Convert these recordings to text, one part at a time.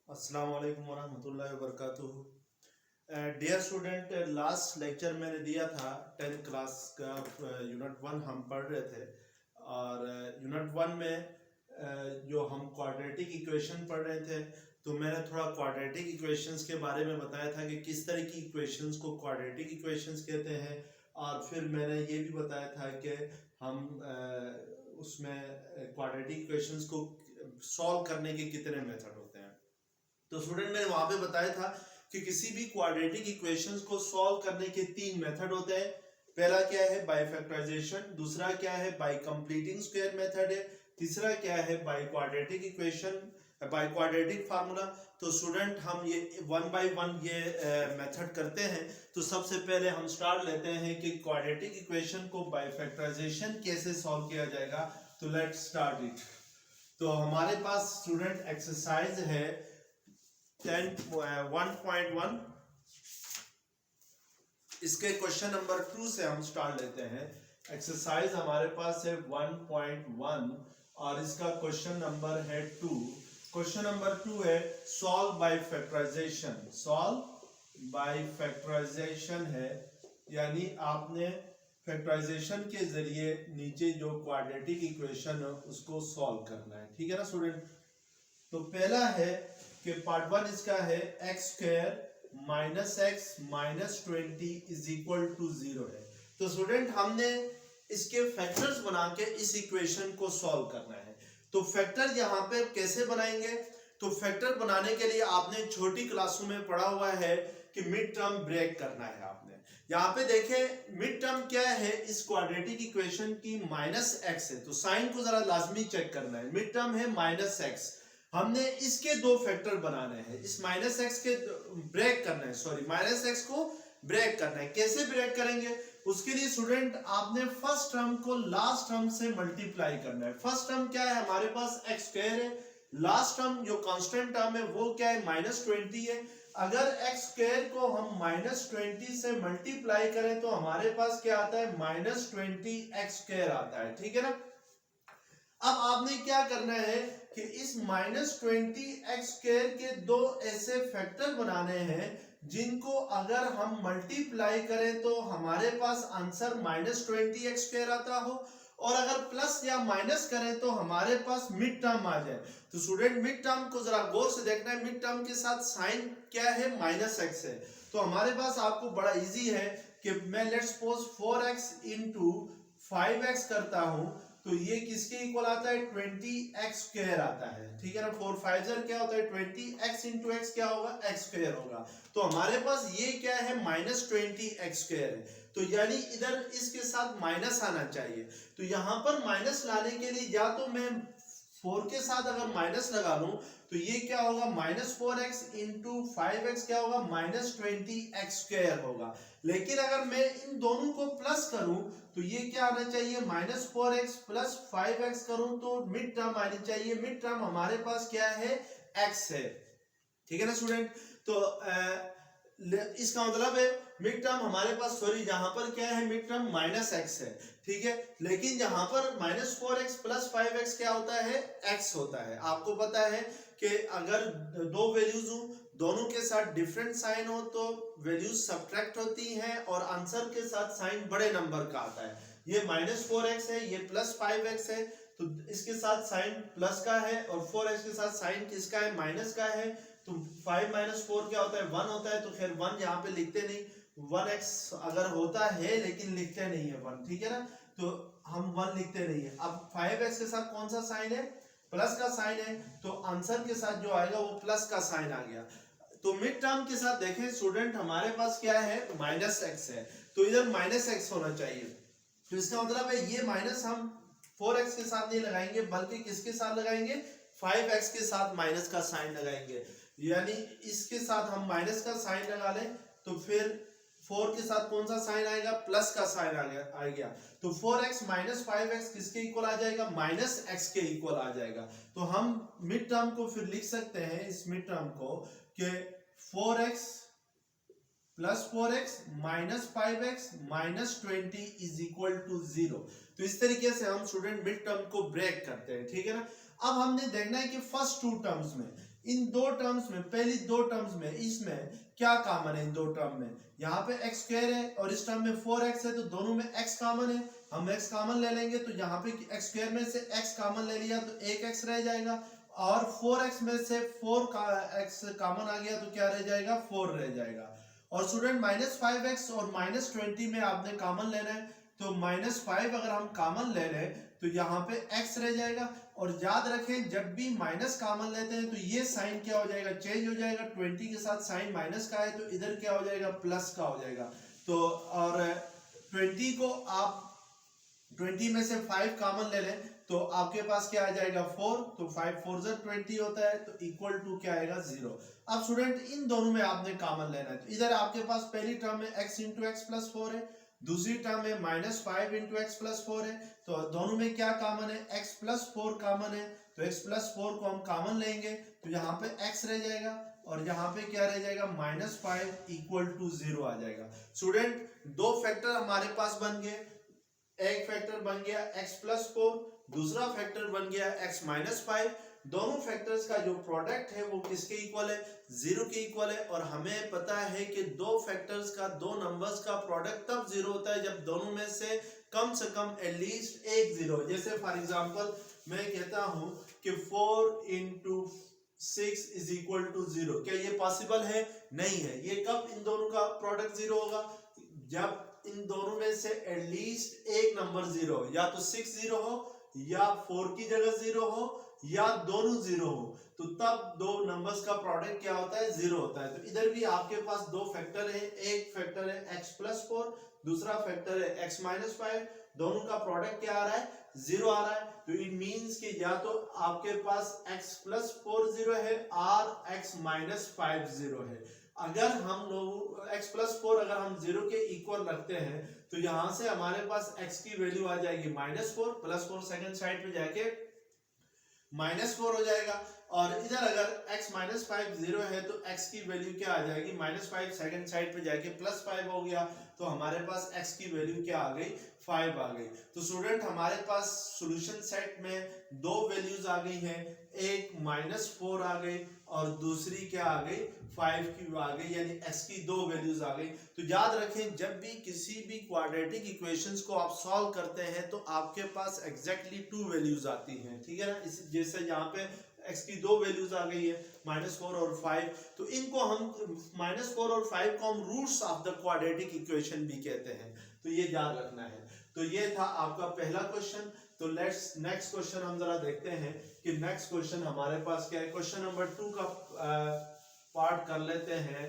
अस्सलाम वालेकुम वरहमतुल्लाहि वबरकातुहू। डियर स्टूडेंट, लास्ट लेक्चर मैंने दिया था 10th क्लास का। यूनिट 1 हम पढ़ रहे थे और यूनिट 1 में जो हम क्वाड्रेटिक इक्वेशन पढ़ रहे थे, तो मैंने थोड़ा क्वाड्रेटिक इक्वेशंस के बारे में बताया था कि किस तरह की इक्वेशंस को क्वाड्रेटिक इक्वेशंस कहते हैं। और फिर मैंने ये भी बताया था कि हम उसमें क्वाड्रेटिक इक्वेशंस को सॉल्व करने के कितने मेथड होते हैं। तो स्टूडेंट मैंने वहां पे बताया था कि किसी भी क्वाड्रेटिक इक्वेशंस को सॉल्व करने के 3 मेथड होते हैं। पहला क्या है, बाय फैक्टराइजेशन। दूसरा क्या है, बाय कंप्लीटिंग स्क्वायर मेथड है। तीसरा क्या है, by quadratic equation, by quadratic formula. तो स्टूडेंट हम ये वन बाय वन ये मेथड करते हैं। तो सबसे पहले हम स्टार्ट लेते हैं कि क्वाड्रेटिक इक्वेशन को बाय फैक्टराइजेशन कैसे सॉल्व किया जाएगा। तो लेट्स स्टार्ट इट। तो हमारे पास स्टूडेंट एक्सरसाइज है 1.1। इसके क्वेश्चन नंबर 2 से हम स्टार्ट लेते हैं। एक्सरसाइज हमारे पास है 1.1 और इसका क्वेश्चन नंबर है 2। क्वेश्चन नंबर 2 है solve by factorization. Solve by factorization है, यानी आपने फैक्टराइजेशन के जरिए नीचे जो क्वाड्रेटिक इक्वेशन है उसको सॉल्व करना है। ठीक है ना स्टूडेंट। तो पहला है कि पार्ट 1 इसका है x square minus x minus 20 is equal to 0 है। तो स्टूडेंट हमने इसके फैक्टर्स बना के इस इक्वेशन को सॉल्व करना है। तो फैक्टर यहाँ पे कैसे बनाएंगे? तो फैक्टर बनाने के लिए आपने छोटी क्लासों में पढ़ा हुआ है कि मिड टर्म ब्रेक करना है आपने। यहाँ पे देखें मिड टर्म क्या है इस क्वाड्रेटिक इक्वेशन की, माइनस एक्स है। तो साइन को जरा लाजमी चेक करना है। मिड टर्म है माइनस एक्स, हमने इसके 2 फैक्टर बनाने हैं। इस माइनस एक्स के ब्रेक करना है, सॉरी माइनस एक्स को ब्रेक करना है। कैसे ब्रेक करेंगे? उसके लिए स्टूडेंट आपने फर्स्ट टर्म को लास्ट टर्म से मल्टीप्लाई करना है। फर्स्ट टर्म क्या है हमारे पास, एक्स स्क्वायर है। लास्ट टर्म जो कांस्टेंट टर्म है वो क्या है, माइनस 20 है। अगर एक्स स्क्वायर को हम माइनस 20 से मल्टीप्लाई करें तो हमारे पास क्या आता है, माइनस 20 एक्स स्क्वायर आता है। ठीक है ना। अब आपने क्या करना है कि इस माइनस 20 एक्स स्क्वायर के 2 ऐसे फैक्टर बनाने हैं जिनको अगर हम मल्टीप्लाई करें तो हमारे पास आंसर माइनस 20 एक्स स्क्वायर आता हो, और अगर प्लस या माइनस करें तो हमारे पास मिड टर्म आ जाए। तो स्टूडेंट मिड टर्म को जरा गौर से देखना है। मिड टर्म के साथ साइन क्या है, माइनस एक्स है। तो हमारे पास आपको बड़ा इजी है कि मैं let's suppose 4x into 5x करता हूं, तो ये किसके इक्वल आता है, 20x स्क्वायर आता है। ठीक है ना। 4 5 क्या होता है, 20x इंटू एक्स क्या होगा, x स्क्वायर होगा। तो हमारे पास ये क्या है, माइनस 20x स्क्वायर है। तो यानी इधर इसके साथ माइनस आना चाहिए। तो यहां पर माइनस लाने के लिए या तो मैं 4 के साथ अगर माइनस लगा लूं तो ये क्या होगा, माइनस 4x इंटू 5x क्या होगा, माइनस 20x स्क्वायर होगा। लेकिन अगर मैं इन दोनों को प्लस करूं तो ये क्या आना चाहिए, माइनस 4x प्लस 5x करूं तो मिड टर्म आनी चाहिए। मिड टर्म हमारे पास क्या है, x है। ठीक है ना स्टूडेंट। तो इसका मतलब है मिड टर्म हमारे पास, सॉरी यहाँ पर क्या है, मिड टर्म माइनस एक्स है। ठीक है। लेकिन यहाँ पर माइनस 4x प्लस 5x क्या होता है, x होता है। आपको पता है कि अगर 2 वैल्यूज हो, दोनों के साथ डिफरेंट साइन हो तो वैल्यूज सब्ट्रैक्ट होती हैं और आंसर के साथ साइन बड़े नंबर का आता है। ये माइनस 4x है, ये प्लस 5x है, तो इसके साथ साइन प्लस का है और 4x के साथ साइन किसका है, माइनस का है। तो 5 माइनस 4 क्या होता है, 1 होता है। तो खैर 1 यहाँ पे लिखते नहीं, 1x अगर होता है लेकिन लिखते नहीं है 1। ठीक है ना। तो हम 1 लिखते नहीं है। अब 5x के साथ कौन सा साइन है, प्लस का साइन है। तो आंसर के साथ जो आएगा वो प्लस का साइन आ गया। तो मिड टर्म के साथ देखें स्टूडेंट हमारे पास क्या है, माइनस एक्स है। तो इधर माइनस एक्स होना चाहिए। तो इसका मतलब है ये माइनस हम 4x के साथ नहीं लगाएंगे बल्कि किसके साथ लगाएंगे, 5x के साथ माइनस का साइन लगाएंगे। यानी इसके साथ हम माइनस का साइन लगा लें तो फिर 4 के साथ कौन सा साइन आएगा, प्लस का साइन आ गया। तो 4x माइनस 5x किसके इक्वल आ जाएगा, माइनस x के इक्वल आ जाएगा। तो हम मिड टर्म को फिर लिख सकते हैं, इस मिड टर्म को कि 4x plus 4x minus 5x minus 20 is equal to 0। तो इस तरीके से हम स्टूडेंट मिड टर्म को ब्रेक करते हैं। ठीक है ना। अब हमने देखना है कि फर्स्ट 2 टर्म्स में इन दो टर्म्स में, पहली दो टर्म्स में, इसमें क्या कॉमन है? इन दो टर्म में यहाँ पे एक्स स्क्वायर है और इस टर्म में 4x है, तो दोनों में x कॉमन है। हम x कॉमन ले लेंगे तो यहाँ पे एक्स स्क्वायर में से x कॉमन ले लिया तो एक x रह जाएगा, और 4x में से 4 का x कॉमन आ गया तो क्या रह जाएगा? 4 रह जाएगा। और स्टूडेंट -5x और -20 में आपने कॉमन लेना है, तो -5 अगर हम कॉमन ले लें तो यहाँ पे x रह जाएगा। और याद रखें जब भी माइनस कॉमन लेते हैं तो ये साइन क्या हो जाएगा? चेंज हो जाएगा। 20 के साथ साइन माइनस का है तो इधर क्या हो जाएगा? प्लस का हो जाएगा। तो और 20 को आप 20 में से 5 कॉमन ले लें तो आपके पास क्या आ जाएगा? 4। तो 5 4 जा 20 होता है, तो इक्वल टू क्या आएगा? 0। अब स्टूडेंट इन दोनों में आपने कॉमन लेना है, तो इधर आपके पास पहली टर्म में x इंटू एक्स प्लस 4 है, दूसरी टर्म में -5 इंटू एक्स प्लस 4 है। तो दोनों में क्या कॉमन है? x प्लस 4 कॉमन है, तो x प्लस 4 को हम कॉमन लेंगे तो यहाँ पे x रह जाएगा और यहाँ पे क्या रह जाएगा? -5 इक्वल टू 0 आ जाएगा। स्टूडेंट दो फैक्टर हमारे पास बन गए, एक फैक्टर बन गया x प्लस 4, दूसरा फैक्टर बन गया x माइनस 5। दोनों फैक्टर्स का जो प्रोडक्ट है वो किसके इक्वल है? 0 के इक्वल है। और हमें पता है कि दो फैक्टर्स का, दो नंबर्स का प्रोडक्ट तब 0 होता है जब दोनों में से कम एटलीस्ट एक 0। जैसे फॉर एग्जांपल मैं कहता हूं कि 4 इंटू 6 इज इक्वल टू 0। क्या ये पॉसिबल है? नहीं है। ये कब इन दोनों का प्रोडक्ट 0 होगा? जब इन दोनों में से एटलीस्ट एक नंबर 0 हो, या तो 6 0 हो, या 4 की जगह 0 हो, या दोनों 0 हो, तो तब दो नंबर्स का प्रोडक्ट क्या होता है? 0 होता है। तो इधर भी आपके पास दो फैक्टर है, एक फैक्टर है x प्लस 4, दूसरा फैक्टर है x माइनस 5। दोनों का प्रोडक्ट क्या आ रहा है? 0 आ रहा है। तो इट मींस कि या तो आपके पास x प्लस 4 0 है और x माइनस 5 0 है। अगर हम लोग x प्लस 4 अगर हम 0 के इक्वल रखते हैं तो यहां से हमारे पास x की वैल्यू आ जाएगी -4, +4 सेकंड साइड पे जाके -4 हो जाएगा। और इधर अगर x माइनस 5 0 है तो x की वैल्यू क्या आ जाएगी? -5 सेकंड साइड पे जाके +5 हो गया, तो हमारे पास x की वैल्यू क्या आ गई? 5 आ गई। तो स्टूडेंट हमारे पास सॉल्यूशन सेट में दो वैल्यूज आ गई हैं, एक -4 आ गई और दूसरी क्या आ गई? 5 की आ गई, यानी x की दो वैल्यूज आ गई। तो याद रखें जब भी किसी भी क्वाड्रेटिक इक्वेशंस को आप सॉल्व करते हैं तो आपके पास एग्जैक्टली 2 वैल्यूज आती हैं, ठीक है ना। इस जैसे यहाँ पे x की दो वैल्यूज आ गई है, -4 और 5। तो इनको हम -4 और 5 को हम roots of the quadratic equation भी कहते हैं, तो ये याद रखना है। तो ये था आपका पहला क्वेश्चन। तो लेट्स नेक्स्ट क्वेश्चन हम जरा देखते हैं कि नेक्स्ट क्वेश्चन हमारे पास क्या है। क्वेश्चन नंबर 2 का पार्ट कर लेते हैं।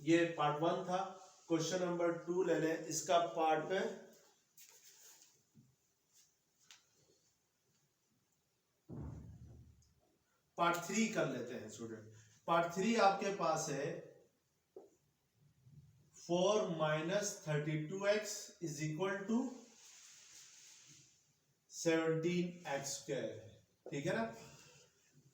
ये पार्ट 1 था, क्वेश्चन नंबर 2 ले लें, इसका पार्ट पार्ट 3 कर लेते हैं स्टूडेंट। पार्ट 3 आपके पास है 4 minus 32x is equal to 17x square, ठीक है ना।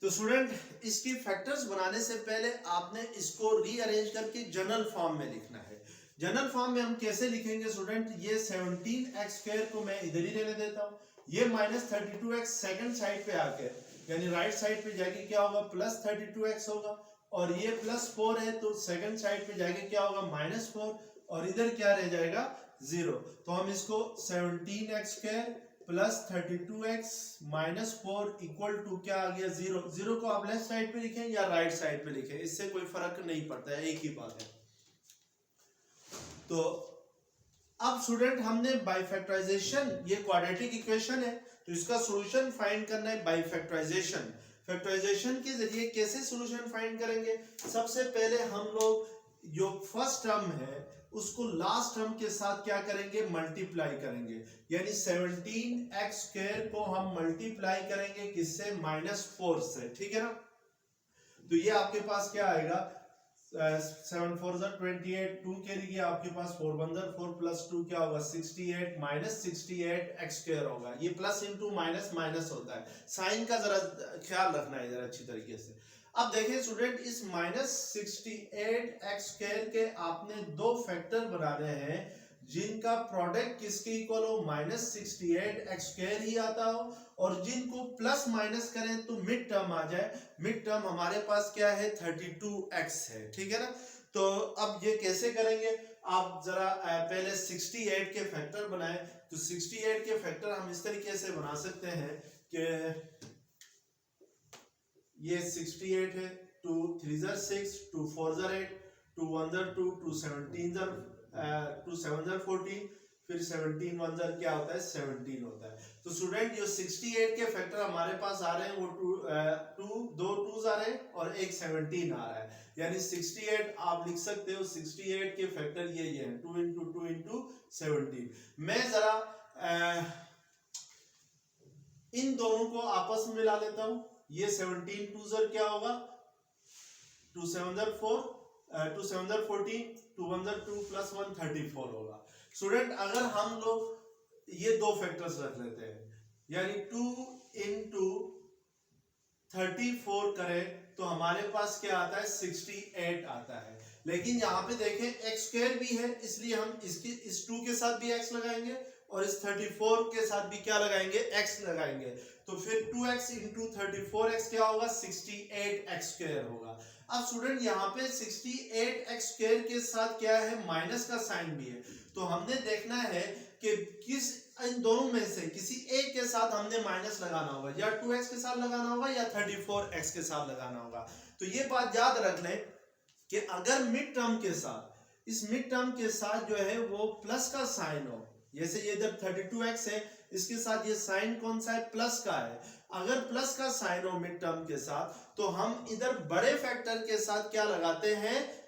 तो स्टूडेंट इसकी फैक्टर्स बनाने से पहले आपने इसको रीअरेंज करके जनरल फॉर्म में लिखना है। जनरल फॉर्म में हम कैसे लिखेंगे स्टूडेंट? ये 17x स्क्वायर को मैं इधर ही रहने देता हूं, ये -32x सेकंड साइड पे आके यानी राइट साइड पे जाके क्या होगा? +32x होगा, और ये +4 है तो सेकंड साइड पे जाके क्या होगा? -4, और इधर क्या रह जाएगा? 0। तो हम इसको 17x square +32x -4 equal to क्या आ गया? 0। 0 को आप लेफ्ट साइड पे लिखें या राइट साइड पे लिखें, इससे कोई फर्क नहीं पड़ता है, एक ही बात है। तो अब स्टूडेंट हमने बाय फैक्टराइजेशन, ये क्वाड्रेटिक इक्वेशन है तो इसका सॉल्यूशन फाइंड करना है बाय फैक्टराइजेशन। फैक्टराइजेशन के जरिए कैसे सॉल्यूशन फाइंड करेंगे? सबसे पहले हम लोग जो फर्स्ट टर्म है उसको लास्ट टर्म के साथ क्या करेंगे? मल्टीप्लाई करेंगे, यानी 17x स्क्वायर को हम मल्टीप्लाई करेंगे किससे? -4 से, ठीक है ना। तो ये आपके पास क्या आएगा? 7 4 28, 2 के लिए आपके पास 4 1 4 + 2 क्या होगा? 68 -68 x स्क्वायर होगा। ये प्लस इंटू माइनस माइनस होता है, साइन का जरा ख्याल रखना है इधर अच्छी तरीके से। अब देखिए स्टूडेंट, इस -68x स्क्वायर के आपने दो फैक्टर बनाने हैं जिनका प्रोडक्ट किसके इक्वल हो, -68x² ही आता हो, और जिनको प्लस माइनस करें तो मिड टर्म आ जाए। मिड टर्म हमारे पास क्या है, 32x है, ठीक है ना। तो अब ये कैसे करेंगे, आप जरा पहले 68 के फैक्टर बनाएं। तो 68 के फैक्टर हम इस तरीके से बना सकते हैं कि ये 68 है, 2 3 6, 2 4 8, 2 1 2, 2 17 2 7 14, फिर 17 1 क्या होता है, 17 होता है। तो स्टूडेंट जो 68 के फैक्टर हमारे पास आ रहे हैं वो दो 2s आ रहे हैं और एक 17 आ रहा है, यानी 68 आप लिख सकते हो 68 के फैक्टर ये हैं 2 इंटू 2 इंटू 17। मैं जरा इन दोनों को आपस में मिला लेता हूं। ये 17 2 क्या होगा, 2 7 4, 2 7 14, 2 1 2 प्लस 1 34 होगा। स्टूडेंट अगर हम लोग ये दो फैक्टर्स रख लेते हैं, यानी 2 इंटू 34 करें तो हमारे पास क्या आता है, 68 आता है। लेकिन यहाँ पे देखें x² भी है, इसलिए हम इस 2 के साथ भी x लगाएंगे और इस 34 के साथ भी क्या लगाएंगे, x लगाएंगे। तो फिर 2x इंटू 34x क्या होगा, 68x² होगा। अब स्टूडेंट यहाँ पे 68x² के साथ क्या है, माइनस का साइन भी है। तो हमने देखना है कि किस इन दोनों में से किसी एक के साथ हमने माइनस लगाना होगा, या 2x के साथ लगाना होगा या 34x के साथ लगाना होगा। तो ये बात याद रख लें कि अगर मिड टर्म के साथ, इस मिड टर्म के साथ जो है वो प्लस का साइन हो, जैसे ये इधर 32x है, इसके साथ ये साइन कौन सा है, प्लस का है। अगर प्लस का साइन हो मिड टर्म के साथ, तो हम इधर बड़े फैक्टर के साथ क्या लगाते हैं,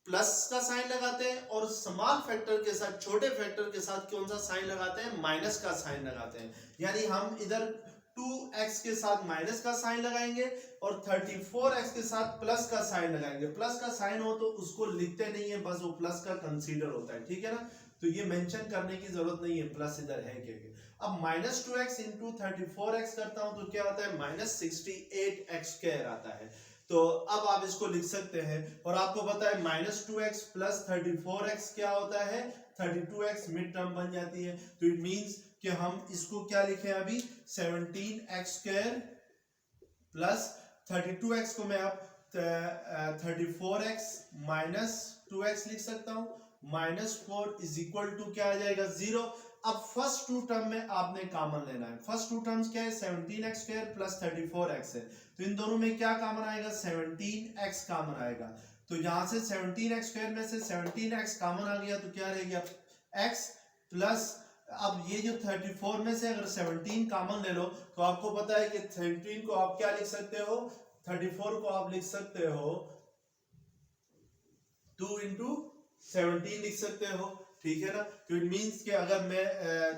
प्लस का साइन लगाते हैं, और स्मॉल फैक्टर के साथ, छोटे फैक्टर के साथ कौन सा साइन लगाते हैं, माइनस का साइन लगाते हैं। यानी हम इधर 2x के साथ माइनस का साइन लगाएंगे और 34x के साथ प्लस का साइन लगाएंगे। प्लस का साइन हो तो उसको लिखते नहीं है, बस वो प्लस का कंसीडर होता है, ठीक है ना। तो ये मेंशन करने की जरूरत नहीं है प्लस इधर है क्या। अब -2x इंटू 34x करता हूं तो क्या होता है, -68x² आता है। तो अब आप इसको लिख सकते हैं, और आपको पता है -2x प्लस 34x क्या होता है, 32x मिड टर्म बन जाती है। तो इट मींस कि हम इसको क्या लिखें अभी, 17x² प्लस 32x को मैं अब 34x माइनस 2x लिख सकता हूं। -4 इज इक्वल टू क्या आ जाएगा, 0। अब फर्स्ट टू टर्म में आपने कॉमन लेना है। फर्स्ट टू टर्म्स क्या है, 17x² प्लस 34x है। तो इन दोनों में क्या कॉमन आएगा, 17x कॉमन आएगा। तो यहां से 17x² में से 17x कॉमन आ गया तो क्या रह गया, x प्लस, अब ये जो 34 में से अगर 17 कॉमन ले लो तो आपको पता है कि 17 को आप क्या लिख सकते हो, 34 को आप लिख सकते हो 2 इंटू 17 लिख सकते हो, ठीक है ना। तो इट मींस कि अगर मैं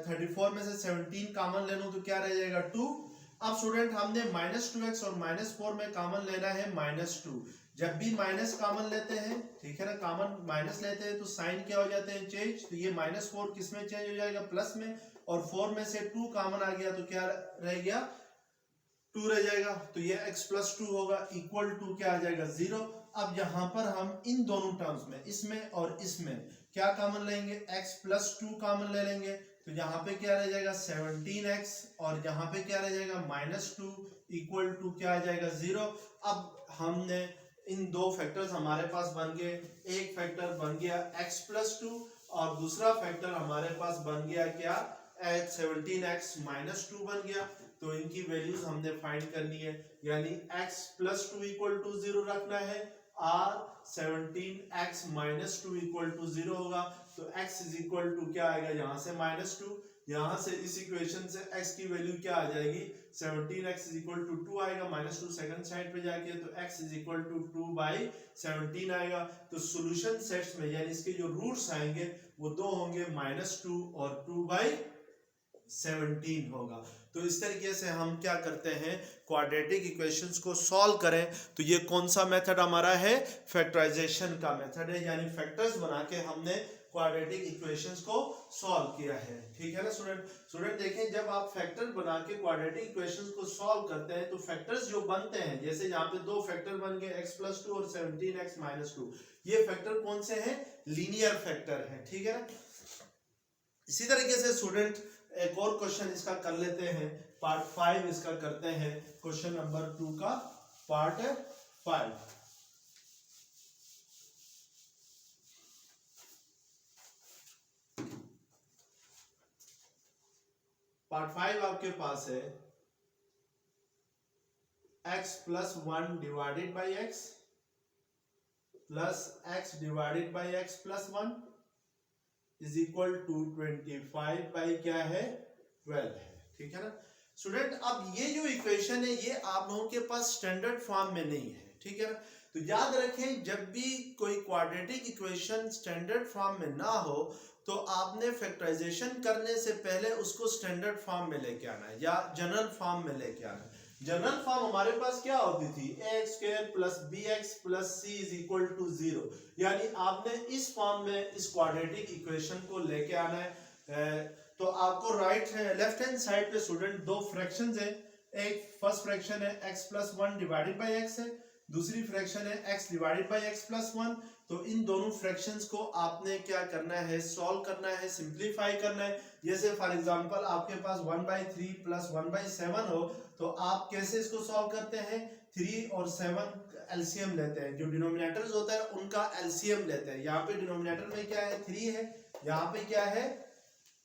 34 में से 17 कॉमन ले लूं तो क्या रह जाएगा, 2। अब स्टूडेंट हमने -2x और -4 में कॉमन लेना है -2। जब भी माइनस कॉमन लेते हैं, ठीक है ना, कॉमन माइनस लेते हैं तो साइन क्या हो जाते हैं, चेंज। तो ये -4 किस में चेंज हो जाएगा, प्लस में, और 4 में से 2 कॉमन आ गया तो क्या रह गया, 2 रह जाएगा। तो ये x प्लस 2 होगा, इक्वल टू क्या आ जाएगा, 0। अब यहां पर हम इन दोनों टर्म्स में, इसमें और इसमें क्या कॉमन लेंगे, x प्लस 2 कॉमन ले लेंगे। तो यहाँ पे क्या रह जाएगा, 17x, और यहाँ पे क्या रह जाएगा, -2 इक्वल टू क्या आ जाएगा, 0। अब हमने इन दो फैक्टर्स हमारे पास बन गए। एक फैक्टर बन गया x प्लस 2 और दूसरा फैक्टर हमारे पास बन गया क्या, 17x माइनस 2 बन गया। तो इनकी वैल्यूज हमने फाइंड करनी है, यानी x प्लस 2 इक्वल टू 0 रखना है, और 17x माइनस 2 इक्वल टू 0 होगा। तो x इज इक्वल टू क्या आएगा, यहाँ से -2, यहाँ से इस इक्वेशन से x की वैल्यू क्या आ जाएगी, 17x इज इक्वल टू 2 आएगा, -2 सेकंड साइड पे जाके, तो x इज इक्वल टू 2/17 आएगा। तो सॉल्यूशन सेट्स में, यानी इसके जो रूट्स आएंगे वो दो होंगे, -2 और 2/17 होगा। तो इस तरीके से हम क्या करते हैं, क्वाड्रेटिक इक्वेशंस को सॉल्व करें। तो ये कौन सा मेथड हमारा है, फैक्टराइजेशन का मेथड है, यानी फैक्टर्स बना के हमने क्वाड्रेटिक इक्वेशंस को सॉल्व किया है, ठीक है ना स्टूडेंट देखें, जब आप फैक्टर बना के क्वाड्रेटिक इक्वेशंस को सॉल्व करते हैं तो फैक्टर्स जो बनते हैं, जैसे यहाँ पे दो फैक्टर बन गए x प्लस 2 और 17x माइनस 2, ये फैक्टर कौन से हैं, लीनियर फैक्टर है, ठीक है ना। इसी तरीके से स्टूडेंट एक और क्वेश्चन इसका कर लेते हैं, पार्ट 5 इसका करते हैं, क्वेश्चन नंबर 2 का पार्ट 5। पार्ट 5 आपके पास है x plus 1 divided by x plus x divided by x plus 1 is equal to 25 by क्या है 12 है। ठीक है ना स्टूडेंट, अब ये जो इक्वेशन है ये आप लोगों के पास स्टैंडर्ड फॉर्म में नहीं है। ठीक है ना, तो याद रखें जब भी कोई क्वाड्रेटिक इक्वेशन स्टैंडर्ड फॉर्म में ना हो तो आपने फैक्टराइजेशन करने से पहले उसको स्टैंडर्ड फॉर्म में लेके आना है या जनरल फॉर्म में लेके आना है। जनरल फॉर्म हमारे पास क्या होती थी, x square plus b x plus c is equal to 0, यानी आपने इस फॉर्म में इस क्वाड्रेटिक इक्वेशन को लेके आना है। तो आपको राइट लेफ्ट हैंड साइड पे स्टूडेंट दो फ्रैक्शंस है, एक फर्स्ट फ्रैक्शन है x plus 1 divided by x है, दूसरी फ्रैक्शन है x divided by x plus 1। तो इन दोनों फ्रैक्शंस को आपने क्या करना है, सॉल्व करना है, सिंप्लीफाई करना है। जैसे फॉर एग्जांपल आपके पास 1/3 प्लस 1/7 हो तो आप कैसे इसको सॉल्व करते हैं, 3 और 7 एलसीएम लेते हैं, जो डिनोमिनेटर्स होता है उनका एलसीएम लेते हैं। यहाँ पे डिनोमिनेटर में क्या है 3 है, यहाँ पे क्या है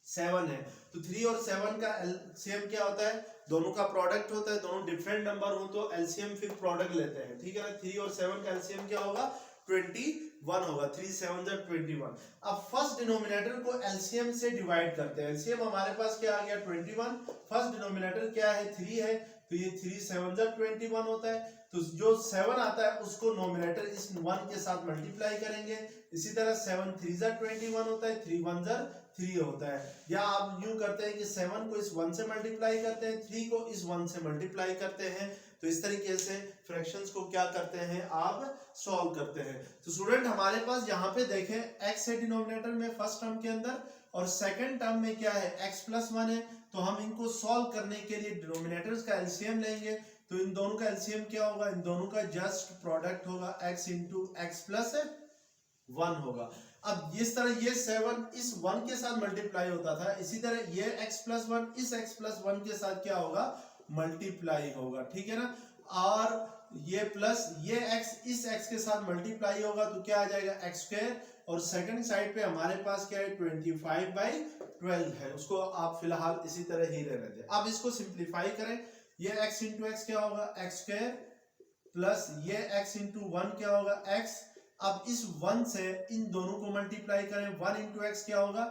7 है, तो 3 और 7 का एलसीएम क्या होता है, दोनों का प्रोडक्ट होता है, दोनों डिफरेंट नंबर हो तो एलसीएम फिर प्रोडक्ट लेते हैं। ठीक है ना, 3 और 7 का एलसीएम क्या होगा 21 होगा, 3 7 21। अब फर्स्ट डिनोमिनेटर को एलसीएम से डिवाइड करते हैं, एलसीएम हमारे पास क्या आ गया 21, फर्स्ट डिनोमिनेटर क्या है 3 है, तो ये 3 7 21 होता है। तो जो 7 आता है उसको नोमिनेटर इस 1 के साथ मल्टीप्लाई करेंगे। इसी तरह 7 3 21 होता है, 3 1 3 होता है। या आप यूं करते हैं कि 7 को इस 1 से मल्टीप्लाई करते हैं, 3 को इस 1 से मल्टीप्लाई करते हैं। तो इस तरीके से फ्रैक्शंस को क्या करते हैं आप सॉल्व करते हैं। तो स्टूडेंट हमारे पास यहाँ पे देखें x है डिनोमिनेटर में फर्स्ट टर्म के अंदर और सेकंड टर्म में क्या है x प्लस 1 है। तो हम इनको सॉल्व करने के लिए डिनोमिनेटर्स का एलसीएम लेंगे। तो इन दोनों का एलसीएम क्या होगा, इन दोनों का जस्ट प्रोडक्ट होगा x इंटू एक्स प्लस 1 होगा। अब इस तरह ये 7 इस 1 के साथ मल्टीप्लाई होता था, इसी तरह ये x प्लस 1 इस x प्लस 1 के साथ क्या होगा मल्टीप्लाई होगा। ठीक है ना, और ये प्लस ये x इस x के साथ मल्टीप्लाई होगा तो क्या आ जाएगा x स्क्वायर, और सेकंड साइड पे हमारे पास क्या है 25/12 है, उसको आप फिलहाल इसी तरह ही रहने दें। अब इसको सिंप्लीफाई करें, ये x इंटू एक्स क्या होगा x स्क्वायर प्लस ये x इंटू 1 क्या होगा x। अब इस 1 से इन दोनों को मल्टीप्लाई करें, 1 इंटू एक्स क्या होगा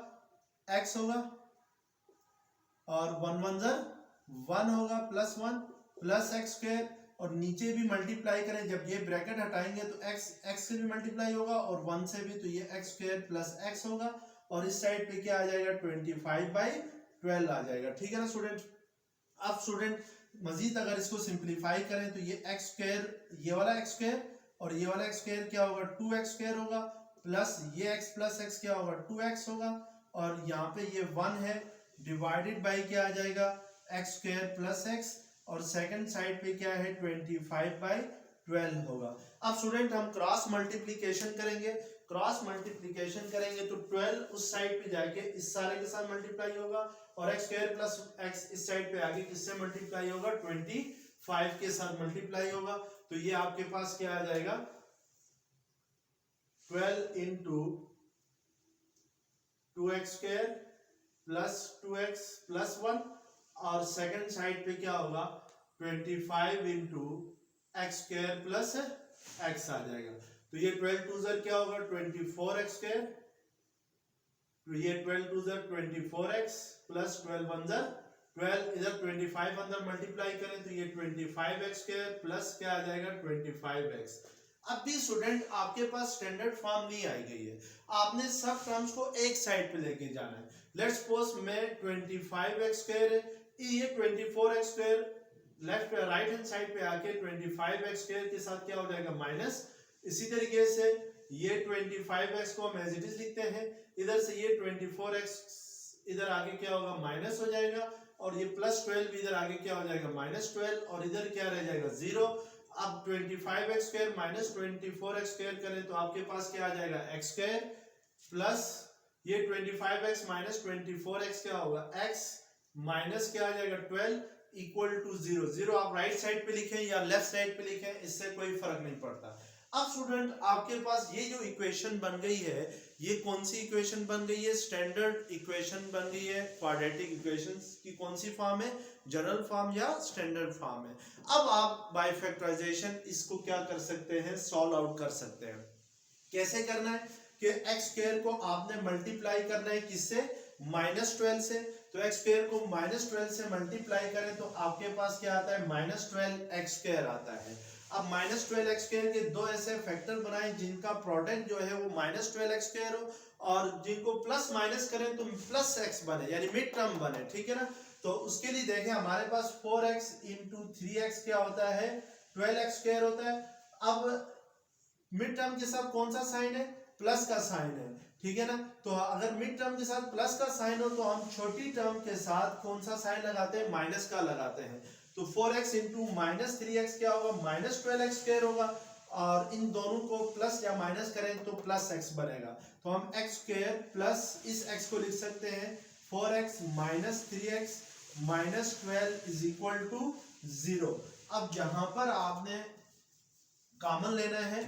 x होगा और 1 1 होगा प्लस 1 प्लस एक्स स्क्वायर, और नीचे भी मल्टीप्लाई करें, जब ये ब्रैकेट हटाएंगे तो x से भी मल्टीप्लाई होगा और 1 से भी, तो ये x स्क्वायर प्लस x होगा, और इस साइड पे क्या आ जाएगा 25/12 आ जाएगा। ठीक है ना स्टूडेंट। अब स्टूडेंट मजीद अगर इसको सिंप्लीफाई करें तो ये x स्क्वायर, ये वाला x स्क्वायर और ये वाला x स्क्वायर क्या होगा 2x स्क्वायर होगा, प्लस ये x प्लस x क्या होगा 2x होगा, और यहाँ पे ये 1 है डिवाइडेड बाई क्या आ जाएगा x स्क्वायर प्लस x, और सेकंड साइड पे क्या है 25/12 होगा। अब स्टूडेंट हम क्रॉस मल्टीप्लिकेशन करेंगे, क्रॉस मल्टीप्लिकेशन करेंगे तो 12 उस साइड पे जाके इस सारे के साथ मल्टीप्लाई होगा, और x स्क्वायर प्लस x इस साइड पे आगे किससे मल्टीप्लाई होगा 25 के साथ मल्टीप्लाई होगा। तो ये आपके पास क्या आ जाएगा 12 into 2x square plus 2x plus 1, और सेकंड साइड पे क्या होगा 25 into x square plus x आ जाएगा। तो ये 12 2 ज़र क्या होगा 24x स्क्वायर, तो ये 12 2 ज़र 24x प्लस 12 1 ज़र 12, इधर 25 अंदर मल्टीप्लाई करें तो ये 25x स्क्वायर प्लस क्या आ जाएगा 25x। अब भी स्टूडेंट आपके पास स्टैंडर्ड फॉर्म नहीं आई गई है, आपने सब टर्म्स को एक साइड पे लेके जाना है। लेट्स सपोज मैं 25x स्क्वायर है, ये 24x square left right hand side पे आके 25x स्क्वायर के साथ क्या हो जाएगा माइनस। इसी तरीके से ये 25x को हम एज इट इज लिखते हैं, इधर से ये 24x इधर आगे क्या होगा माइनस हो जाएगा, और ये प्लस 12 इधर आगे क्या हो जाएगा -12, और इधर क्या रह जाएगा 0। अब 25x square minus 24x square करें तो आपके पास क्या आ जाएगा x स्क्वायर प्लस ये 25x माइनस 24x क्या होगा, x माइनस क्या आ जाएगा 12 इक्वल टू 0। 0 आप राइट साइड पे लिखें या लेफ्ट साइड पे लिखें, इससे कोई फर्क नहीं पड़ता। अब स्टूडेंट आपके पास ये जो इक्वेशन बन गई है, ये कौन सी इक्वेशन बन गई है, स्टैंडर्ड इक्वेशन बन गई है। क्वाड्रेटिक इक्वेशंस की कौन सी फॉर्म है, जनरल फॉर्म या स्टैंडर्ड फॉर्म है। अब आप बाय फैक्टराइजेशन इसको क्या कर सकते हैं, सॉल्व आउट कर सकते हैं। कैसे करना है कि एक्स स्क्वायर को आपने मल्टीप्लाई करना है किससे, -12 से। तो एक्स स्क्वायर को -12 से मल्टीप्लाई करें तो आपके पास क्या आता है, -12x स्क्वायर आता है। अब -12x स्क्वायर के दो ऐसे फैक्टर बनाए जिनका प्रोडक्ट जो है वो -12x स्क्वायर हो, और जिनको प्लस माइनस करें तो +x बने, यानी मिड टर्म बने, ठीक है ना। तो उसके लिए देखें हमारे पास 4x इंटू 3x क्या होता है, 12x स्क्वायर होता है। अब मिड टर्म के साथ कौन सा साइन है, प्लस का साइन है, ठीक है ना। तो अगर मिड टर्म के साथ प्लस का साइन हो तो हम छोटी टर्म के साथ कौन सा साइन लगाते हैं, माइनस का लगाते हैं। तो 4x इंटू -3x क्या होगा, -12x स्क्वायर होगा, और इन दोनों को प्लस या माइनस करें तो +x बनेगा। तो हम x स्क्वायर प्लस इस x को लिख सकते हैं 4x minus 3x minus 12 is equal to 0। अब जहां पर आपने कॉमन लेना है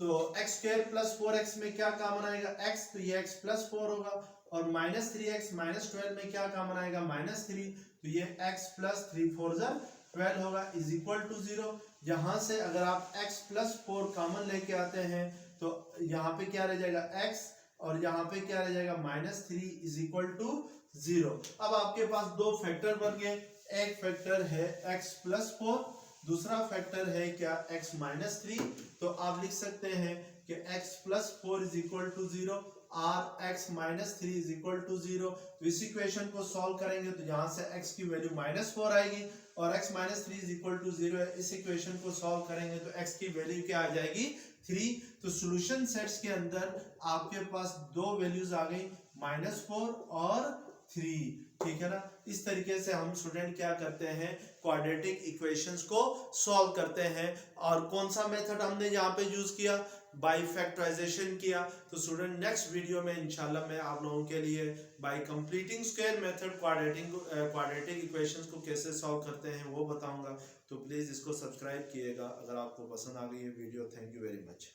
तो x स्क्वायर प्लस 4x में क्या कॉमन आएगा, x, तो ये x प्लस 4 होगा, और -3x माइनस 12 में क्या कॉमन आएगा, -3, तो ये x प्लस 3 4 12 होगा इज इक्वल टू 0। यहां से अगर आप x प्लस 4 कॉमन लेके आते हैं तो यहाँ पे क्या रह जाएगा x, और यहाँ पे क्या रह जाएगा -3 इज इक्वल टू 0। अब आपके पास दो फैक्टर बन गए, एक फैक्टर है x प्लस 4, दूसरा फैक्टर है क्या, x माइनस 3। तो आप लिख सकते हैं कि x plus 4 is equal to 0 और x minus 3 is equal to 0। तो इस इक्वेशन को सॉल्व करेंगे तो यहाँ से x की वैल्यू -4 आएगी, और x minus 3 is equal to 0 है। इस इक्वेशन को सॉल्व करेंगे तो x की वैल्यू क्या आ जाएगी, 3। तो सॉल्यूशन सेट्स के अंदर आपके पास दो वैल्यूज आ गई, -4 और 3, ठीक है ना। इस तरीके से हम स्टूडेंट क्या करते हैं, क्वाड्रेटिक इक्वेशंस को सॉल्व करते हैं। और कौन सा मेथड हमने यहाँ पे यूज किया, बाय फैक्टराइजेशन किया। तो स्टूडेंट नेक्स्ट वीडियो में इंशाल्लाह मैं आप लोगों के लिए bye completing square method quadratic equations को कैसे सॉल्व करते हैं वो बताऊंगा। तो प्लीज इसको सब्सक्राइब कीजिएगा अगर आपको पसंद आ गई ये video. Thank you very much.